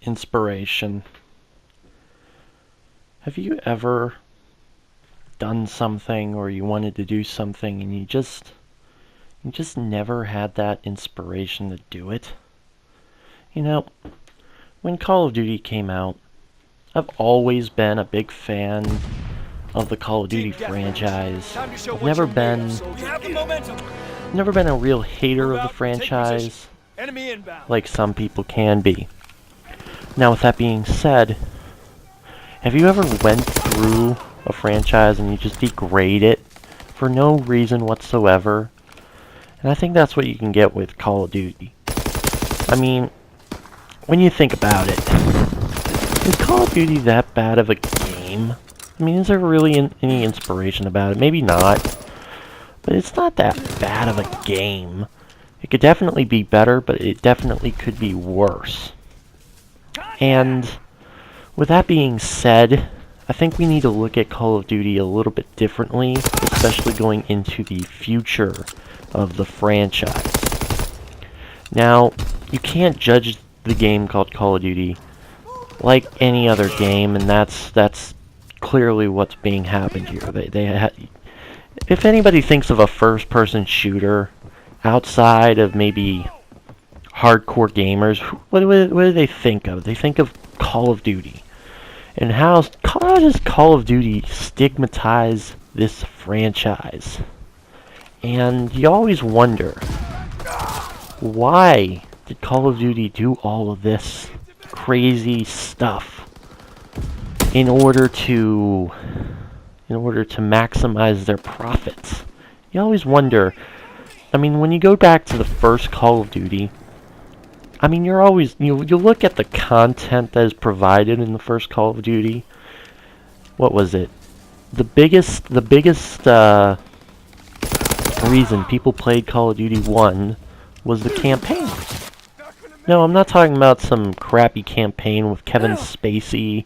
inspiration. Have you ever done something or you wanted to do something and you just never had that inspiration to do it? You know, when Call of Duty came out, I've always been a big fan of the Call of Duty franchise. I've never been a real hater of the franchise like some people can be. Now, with that being said, have you ever went through a franchise and you just degrade it for no reason whatsoever? And I think that's what you can get with Call of Duty. I mean, when you think about it, is Call of Duty that bad of a game? I mean, is there really any inspiration about it? Maybe not. But it's not that bad of a game. It could definitely be better, but it definitely could be worse. And with that being said, I think we need to look at Call of Duty a little bit differently, especially going into the future of the franchise. Now, you can't judge the game called Call of Duty like any other game, and that's clearly what's being happened here. If anybody thinks of a first-person shooter outside of maybe hardcore gamers, what do they think of? They think of Call of Duty. And how does Call of Duty stigmatize this franchise? And you always wonder, why did Call of Duty do all of this crazy stuff in order to maximize their profits? You always wonder. I mean, when you go back to the first Call of Duty, I mean, you look at the content that is provided in the first Call of Duty. What was it? The biggest reason people played Call of Duty 1 was the campaign. No, I'm not talking about some crappy campaign with Kevin Spacey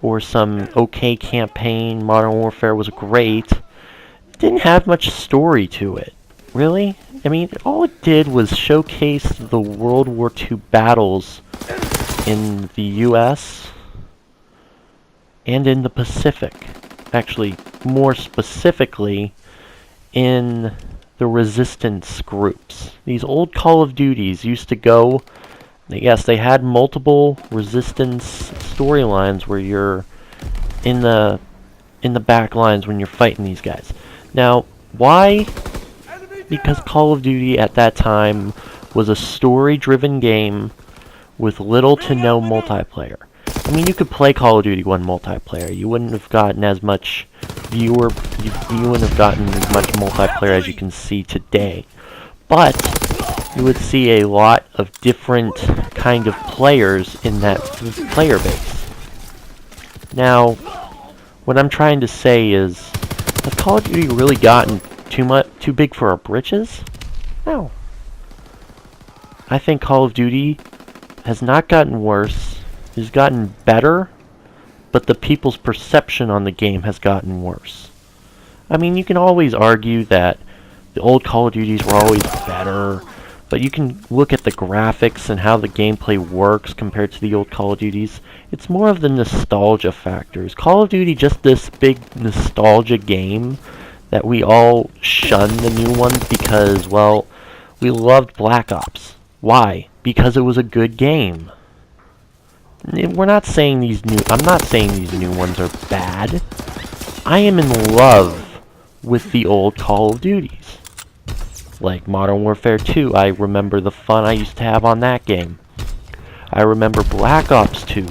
or some okay campaign. Modern Warfare was great. It didn't have much story to it. Really? I mean, all it did was showcase the World War II battles in the US and in the Pacific. Actually, more specifically, in the resistance groups. These old Call of Duties used to go... Yes, they had multiple resistance storylines where you're in the back lines when you're fighting these guys. Now, why? Because Call of Duty at that time was a story-driven game with little to no multiplayer. I mean, you could play Call of Duty 1 multiplayer. You wouldn't have gotten as much you wouldn't have gotten as much multiplayer as you can see today. But you would see a lot of different kind of players in that player base. Now, what I'm trying to say is, has Call of Duty really gotten too big for our britches? No. I think Call of Duty has not gotten worse, has gotten better, but the people's perception on the game has gotten worse. I mean, you can always argue that the old Call of Duties were always better, but you can look at the graphics and how the gameplay works compared to the old Call of Duties. It's more of the nostalgia factors. Call of Duty just this big nostalgia game that we all shun the new ones because, well, we loved Black Ops. Why? Because it was a good game. I'm not saying these new ones are bad. I am in love with the old Call of Duties. Like Modern Warfare 2, I remember the fun I used to have on that game. I remember Black Ops 2,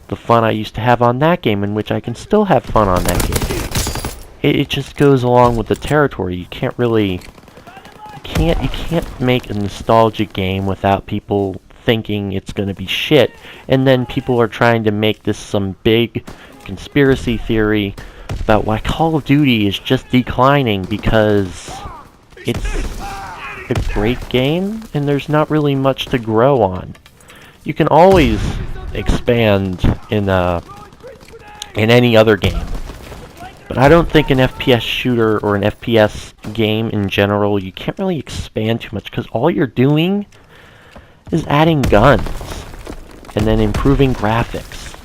the fun I used to have on that game, in which I can still have fun on that game. It just goes along with the territory. You can't make a nostalgic game without people thinking it's going to be shit, and then people are trying to make this some big conspiracy theory about why Call of Duty is just declining because it's a great game and there's not really much to grow on. You can always expand in any other game, but I don't think an FPS shooter or an FPS game in general, you can't really expand too much because all you're doing is adding guns and and then improving graphics.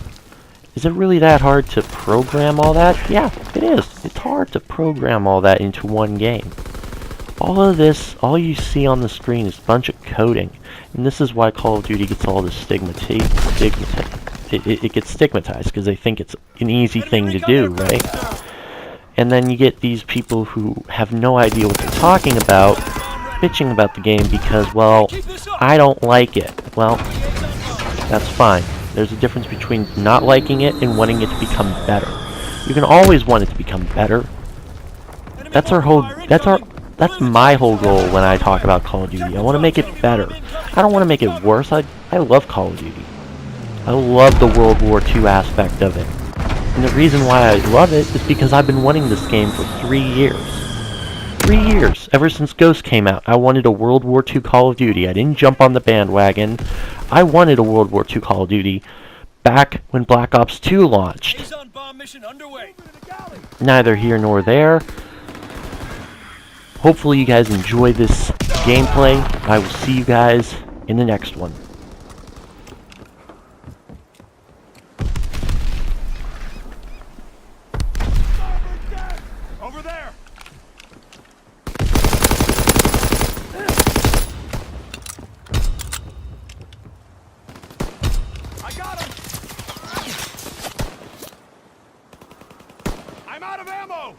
Is it really that hard to program all that? Yeah, it is. It's hard to program all that into one game. All of this, all you see on the screen is a bunch of coding. And this is why Call of Duty gets all this it gets stigmatized, because they think it's an easy thing to do, right? And then you get these people who have no idea what they're talking about, bitching about the game because, well, I don't like it. Well, that's fine. There's a difference between not liking it and wanting it to become better. You can always want it to become better. That's my whole goal when I talk about Call of Duty. I want to make it better. I don't want to make it worse. I love Call of Duty. I love the World War II aspect of it. And the reason why I love it is because I've been wanting this game for 3 years. 3 years! Ever since Ghost came out, I wanted a World War II Call of Duty. I didn't jump on the bandwagon. I wanted a World War II Call of Duty back when Black Ops 2 launched. Neither here nor there. Hopefully you guys enjoy this gameplay. I will see you guys in the next one. Over there. I got him. I'm out of ammo.